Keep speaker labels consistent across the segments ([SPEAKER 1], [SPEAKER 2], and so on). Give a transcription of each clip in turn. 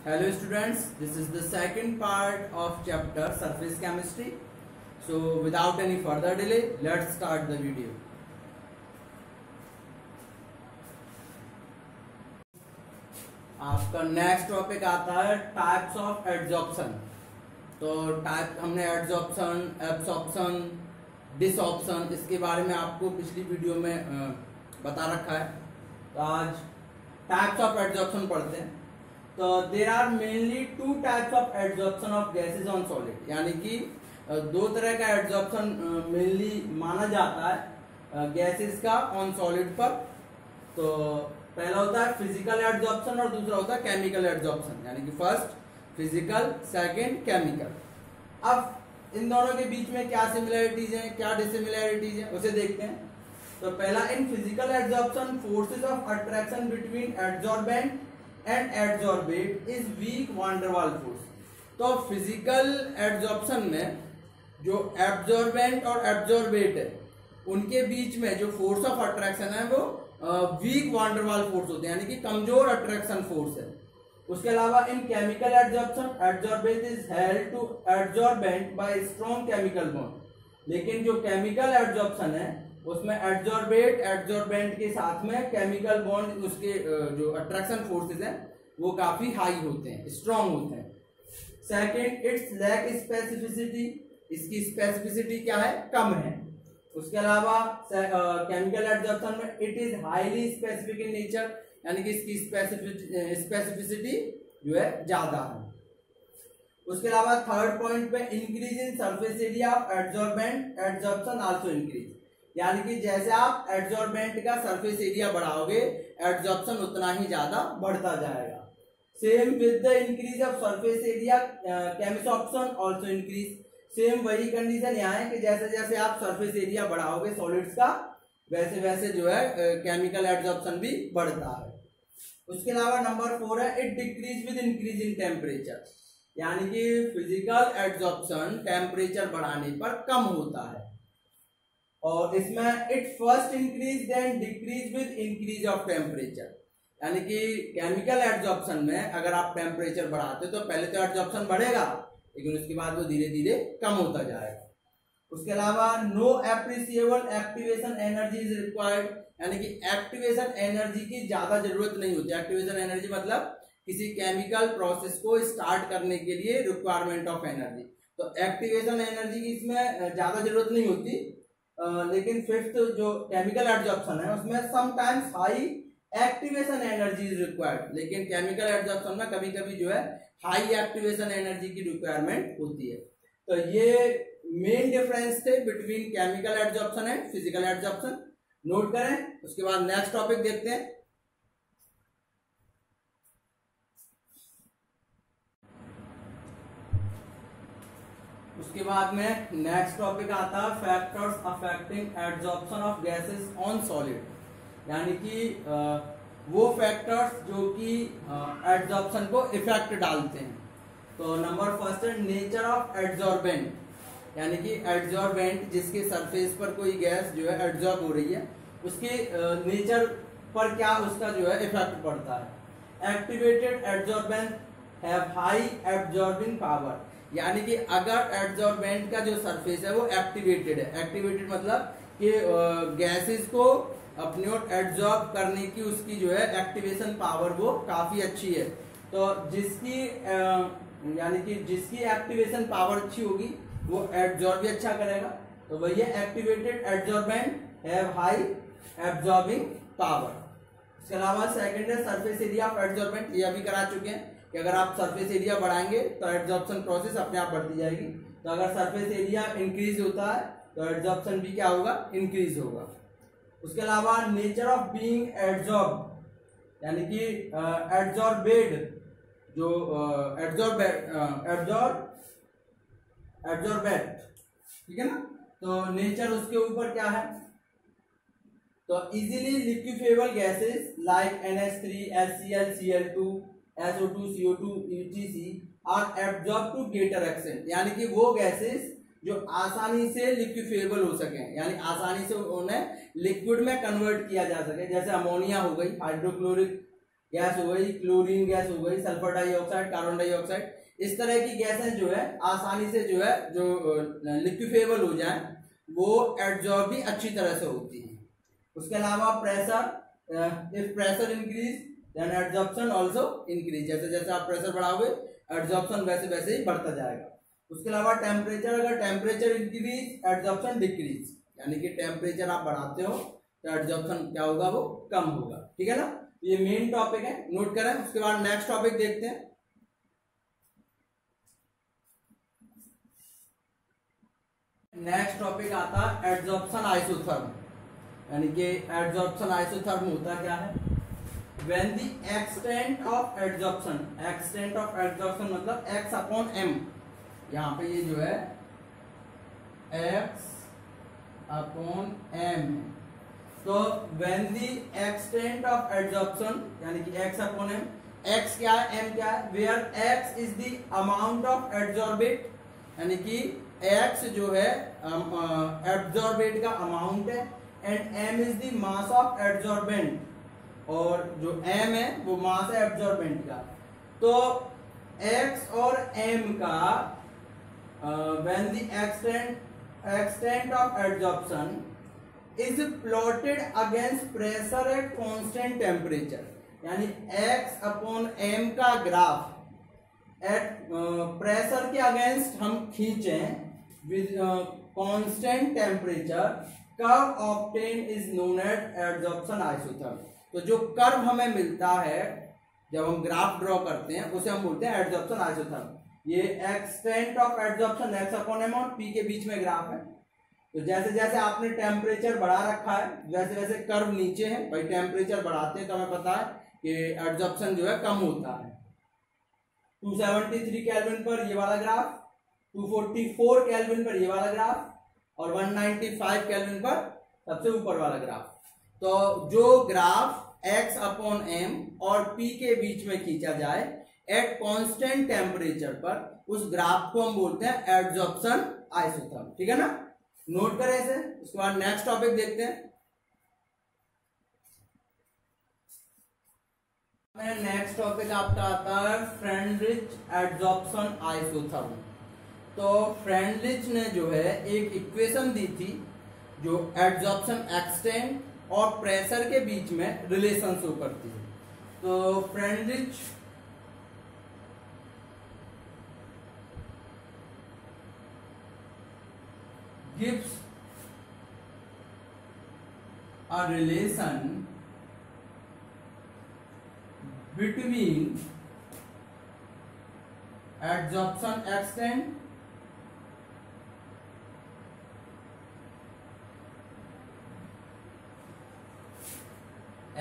[SPEAKER 1] Hello students, this is the second part of chapter surface chemistry. So without any further delay, let's start the video. आपका next topic आता है types of adsorption. तो type हमने adsorption, absorption, डिसऑर्प्शन इसके बारे में आपको पिछली वीडियो में बता रखा है। तो आज टाइप्स ऑफ एड्सॉर्प्शन पढ़ते हैं। तो there are mainly two types of adsorption of gases on solid, यानी कि दो तरह का एड्सॉर्प्शन मेनली माना जाता है गैसेज का ऑन सॉलिड पर। तो पहला होता है फिजिकल एड्सॉर्प्शन और दूसरा होता है केमिकल एड्सॉर्प्शन, यानी कि फर्स्ट फिजिकल, सेकंड केमिकल। अब इन दोनों के बीच में क्या सिमिलरिटीज हैं, क्या डिसिमिलरिटीज हैं, उसे देखते हैं। तो पहला, in physical adsorption forces of attraction between adsorbent and adsorbate is weak van der Waal force. तो फिजिकल एड्सॉर्प्शन में जो एब्जॉर्बेंट और एब्जॉर्बेट है उनके बीच में जो फोर्स ऑफ अट्रैक्शन है वो week van der Waal force होते हैं, यानी कि कमजोर अट्रैक्शन फोर्स है। उसके अलावा in chemical adsorption adsorbate is held to adsorbent by strong chemical bond. लेकिन जो केमिकल एड्सॉर्प्शन है उसमें एड्सॉर्बेट एड्सॉर्बेंट के साथ में केमिकल बॉन्ड, उसके जो अट्रैक्शन फोर्सेस हैं वो काफी हाई होते हैं, स्ट्रॉन्ग होते हैं। सेकंड, इट्स लैक स्पेसिफिसिटी, इसकी स्पेसिफिसिटी क्या है, कम है। उसके अलावा केमिकल एड्सॉर्प्शन में it is highly specific in nature, यानी कि इसकी स्पेसिफिसिटी जो है ज्यादा है। उसके अलावा थर्ड पॉइंट पे increase in surface area of adsorbent adsorption also increase, यानी कि जैसे आप एड्सॉर्बेंट का सरफेस एरिया बढ़ाओगे एड्सॉर्प्शन उतना ही ज्यादा बढ़ता जाएगा। Same with the increase of surface area chemisorption also increase. Same वही कंडीशन यहाँ है कि जैसे जैसे आप सरफेस एरिया बढ़ाओगे सॉलिड्स का वैसे वैसे जो है केमिकल एड्सॉर्प्शन भी बढ़ता है। उसके अलावा नंबर 4 है, it decrease with increase in temperature, यानी कि फिजिकल एड्सॉर्प्शन टेम्परेचर बढ़ाने पर कम होता है। और इसमें it first increase then decrease with increase of temperature, यानी कि केमिकल एड्सॉर्प्शन में अगर आप टेम्परेचर बढ़ाते तो पहले तो एड्सॉर्प्शन बढ़ेगा लेकिन उसके बाद वो धीरे धीरे कम होता जाएगा। उसके अलावा no appreciable activation energy is required, यानी कि एक्टिवेशन एनर्जी की ज्यादा जरूरत नहीं होती। एक्टिवेशन एनर्जी मतलब किसी केमिकल प्रोसेस को स्टार्ट करने के लिए रिक्वायरमेंट ऑफ एनर्जी। तो एक्टिवेशन एनर्जी की इसमें ज्यादा जरूरत नहीं होती। लेकिन फिफ्थ जो केमिकल एड्सॉर्प्शन है उसमें sometimes high activation energy is required, लेकिन केमिकल एड्सॉर्प्शन में कभी कभी जो है हाई एक्टिवेशन एनर्जी की रिक्वायरमेंट होती है। तो ये मेन डिफरेंस थे between chemical adsorption and physical adsorption, note करें। उसके बाद नेक्स्ट टॉपिक देखते हैं। उसके बाद में नेक्स्ट टॉपिक आता है factors affecting adsorption of gases on solid, यानी कि वो फैक्टर्स जो कि एड्सॉर्प्शन को इफेक्ट डालते हैं। तो नंबर फर्स्ट है नेचर ऑफ एड्सॉर्बेंट, यानी कि एड्सॉर्बेंट जिसके सरफेस पर कोई गैस जो है एड्सॉर्ब हो रही है उसके नेचर पर क्या उसका जो है इफेक्ट पड़ता है। Activated adsorbent have high absorbing power, यानी कि अगर एड्सॉर्बेंट का जो सरफेस है वो एक्टिवेटेड है, एक्टिवेटेड मतलब कि गैसेस को अपनी ओर एड्सॉर्ब करने की उसकी जो है एक्टिवेशन पावर वो काफी अच्छी है। तो जिसकी यानी कि जिसकी एक्टिवेशन पावर अच्छी होगी वो एड्सॉर्ब भी अच्छा करेगा। तो वही है activated adsorbent have high absorbing power. इसके अलावा सेकंड है सरफेस एरिया ऑफ एड्सॉर्बेंट, ये अभी करा चुके हैं कि अगर आप सरफेस एरिया बढ़ाएंगे तो एड्सॉर्प्शन प्रोसेस अपने आप बढ़ती जाएगी। तो अगर सरफेस एरिया इंक्रीज होता है तो एड्सॉर्प्शन भी क्या होगा, इंक्रीज होगा। उसके अलावा नेचर ऑफ बीइंग एड्सॉर्ब, यानी कि एड्सॉर्बेड जो एड्सॉर्बेट, ठीक है ना। तो नेचर उसके ऊपर क्या है, तो easily liquefiable gases like NH3, HCl, Cl2, SO2, CO2, etc are absorb to greater extent, यानी कि वो गैसेस जो आसानी से लिक्विफेबल हो सके, यानी आसानी से उन्हें लिक्विड में कन्वर्ट किया जा सके। जैसे अमोनिया हो गई, हाइड्रोक्लोरिक गैस हो गई, क्लोरीन गैस हो गई, सल्फर डाइऑक्साइड, कार्बन डाइऑक्साइड, इस तरह की गैसें जो है आसानी से जो है जो लिक्विफेबल हो जाए वो एब्जॉर्ब भी अच्छी तरह से होती है। उसके अलावा pressure, if pressure increase then absorption also increase, जैसे जैसे आप प्रेशर बढ़ाओगे एब्जॉर्प्शन वैसे वैसे ही बढ़ता जाएगा। उसके अलावा टेम्परेचर, अगर टेम्परेचर इंक्रीज एब्जॉर्प्शन डिक्रीज, यानी कि टेम्परेचर आप बढ़ाते हो तो एब्जॉर्प्शन क्या होगा, वो कम होगा। ठीक है ना, ये मेन टॉपिक है, नोट करें। उसके बाद नेक्स्ट टॉपिक देखते हैं। नेक्स्ट टॉपिक आता है एड्सॉर्प्शन आइसोथर्म, यानी कि एड्सॉर्प्शन आइसोथर्म होता क्या है? When the extent of adsorption, extent of adsorption मतलब x अपॉन m, यहाँ पे ये जो है x अपॉन m, तो when the extent of adsorption यानी कि x अपॉन m, x क्या है m क्या है, where x is the amount of adsorbate, यानी कि x जो है एब्जॉर्बेट का अमाउंट है, and m is the mass of absorbent, और जो m है वो मास है एब्जॉर्बेंट का। तो x और m का when the extent of absorption is plotted against pressure at constant temperature, यानी x अपॉन m का ग्राफ एट प्रेशर के अगेंस्ट हम खींचें with constant temperature, curve obtain is known at adsorption isotherm. तो जो curve हमें मिलता है जब हम ग्राफ ड्रॉ करते हैं उसे हम बोलते हैं एड्सॉर्प्शन आइसोथर्म। ये extent of adsorption x upon m और p के बीच में ग्राफ है। तो जैसे जैसे आपने टेम्परेचर बढ़ा रखा है वैसे वैसे कर्व नीचे है, भाई टेम्परेचर बढ़ाते हैं तो हमें पता है कि एड्सॉर्प्शन जो है कम होता है। 273 केल्विन पर ये वाला ग्राफ, 244 केल्विन पर ये वाला ग्राफ, और 195 केल्विन पर सबसे ऊपर वाला ग्राफ। तो जो ग्राफ x अपॉन m और p के बीच में खींचा जाए एट कांस्टेंट टेम्परेचर पर, उस ग्राफ को हम बोलते हैं एड्सॉर्प्शन आइसोथर्म। ठीक है ना, नोट करें इसे। उसके बाद नेक्स्ट टॉपिक देखते हैं। नेक्स्ट टॉपिक आपका आता है फ्रेंडलिच एड्सॉर्प्शन आइसोथर्म। तो फ्रेंडलिच ने जो है एक इक्वेशन दी थी जो एड्सॉर्प्शन एक्सटेंट और प्रेशर के बीच में रिलेशन शो करती है। तो Freundlich gives a relation between adsorption extent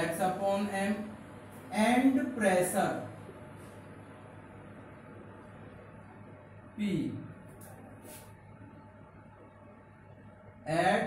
[SPEAKER 1] x upon m and pressure P at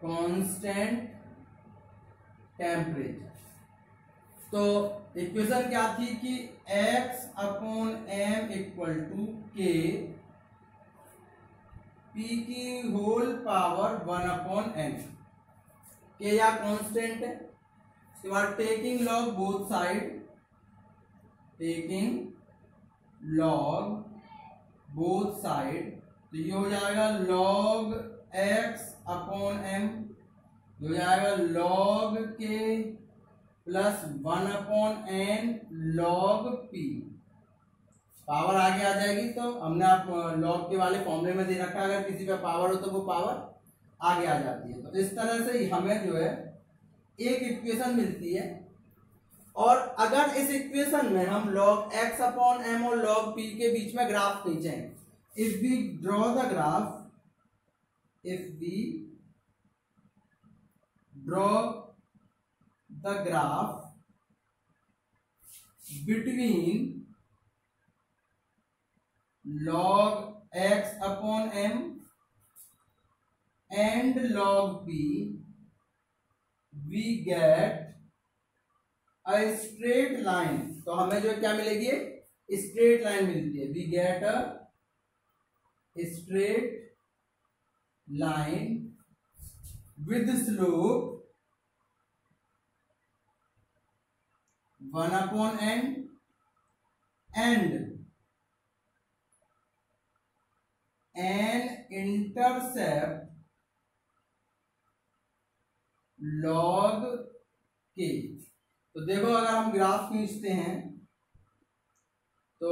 [SPEAKER 1] constant temperature. तो इक्वेशन क्या थी कि x upon m equal to k p की whole power 1 upon m, k या constant है। उसके बाद taking log both side, taking log both side, तो ये हो जाएगा log x अपॉन m, हो जाएगा log k plus 1 upon n log p। Power आगे आ जाएगी, तो हमने आप log के वाले फॉर्मूले में दे रखा है, अगर किसी पे पावर हो तो वो पावर आगे आ जाती है। तो इस तरह से हमें जो है एक इक्वेशन मिलती है, और अगर इस इक्वेशन में हम log x अपॉन m और log p के बीच में ग्राफ खींचें, if we draw the graph, if we draw the graph between log x upon m and log p, we get a straight line। तो हमें जो क्या मिलेगी, स्ट्रेट लाइन मिलती है। we get a straight line with slope 1/n and an intercept log k। तो देखो अगर हम ग्राफ खींचते हैं तो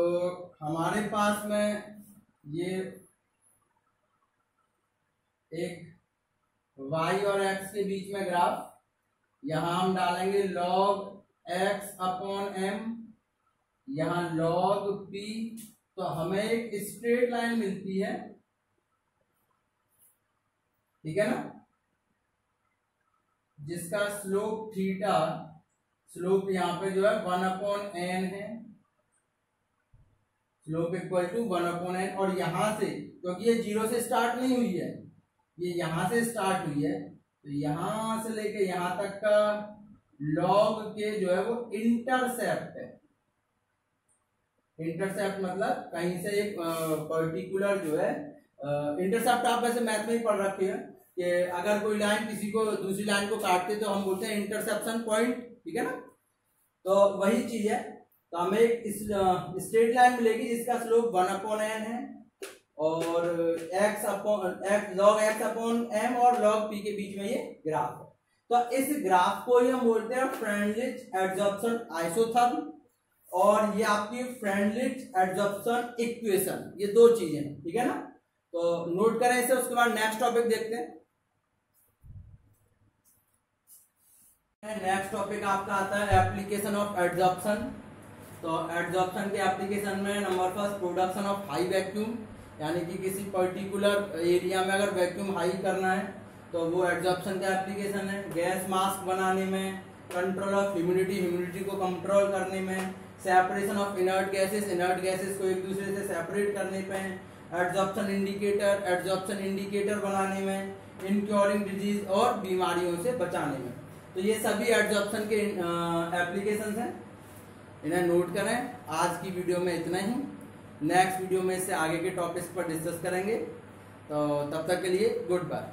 [SPEAKER 1] हमारे पास में ये एक y और x के बीच में ग्राफ, यहां हम डालेंगे log x/m, यहां log p, तो हमें एक स्ट्रेट लाइन मिलती है, ठीक है ना, जिसका स्लोप थीटा, स्लोप यहाँ पे जो है 1/n है, स्लोप इक्वल टू 1/n। और यहां से, क्योंकि ये 0 से स्टार्ट नहीं हुई है, ये यहां से स्टार्ट हुई है, तो यहां से लेके यहां तक का लॉग के जो है वो इंटरसेप्ट है। इंटरसेप्ट मतलब कहीं से एक पर्टिकुलर जो है, इंटरसेप्ट आप वैसे मैथ में ही पढ़ रखे हैं कि अगर कोई लाइन किसी को दूसरी लाइन को काटते तो हम बोलते हैं इंटरसेप्शन पॉइंट, ठीक है ना। तो वही चीज है, तो हमें एक स्ट्रेट लाइन मिलेगी जिसका स्लोप 1/n है और log x/m और log p के बीच में ये ग्राफ है। तो इस ग्राफ को ही हम बोलते हैं फ्रेंडलिच एडजॉर्प्शन आइसोथर्म, और ये आपकी फ्रेंडलिच एडजॉर्प्शन इक्वेशन, ये दो चीजें हैं, ठीक है ना। तो नोट करें इसे, उसके बाद नेक्स्ट टॉपिक देखते हैं। नेक्स्ट टॉपिक आपका आता है एप्लीकेशन ऑफ एडजॉर्प्शन। तो एडजॉर्प्शन के एप्लीकेशन में number first production of high vacuum, यानी कि किसी पर्टिकुलर एरिया में अगर वैक्यूम हाई करना है तो वो एडजॉर्प्शन का एप्लीकेशन है। गैस मास्क बनाने में, कंट्रोल ऑफ ह्यूमिडिटी, ह्यूमिडिटी को कंट्रोल करने में, सेपरेशन ऑफ इनर्ट गैसेस को एक दूसरे से सेपरेट करने पे, एडजॉर्प्शन इंडिकेटर बनाने में, इन क्योरिंग डिजीज और बीमारियों से बचाने में। तो ये सभी एडजॉर्प्शन के एप्लीकेशंस हैं, इन्हें नोट करें। आज की वीडियो में इतना ही, नेक्स्ट वीडियो में इससे आगे के टॉपिक्स पर डिस्कस करेंगे। तो तब तक के लिए गुड बाय।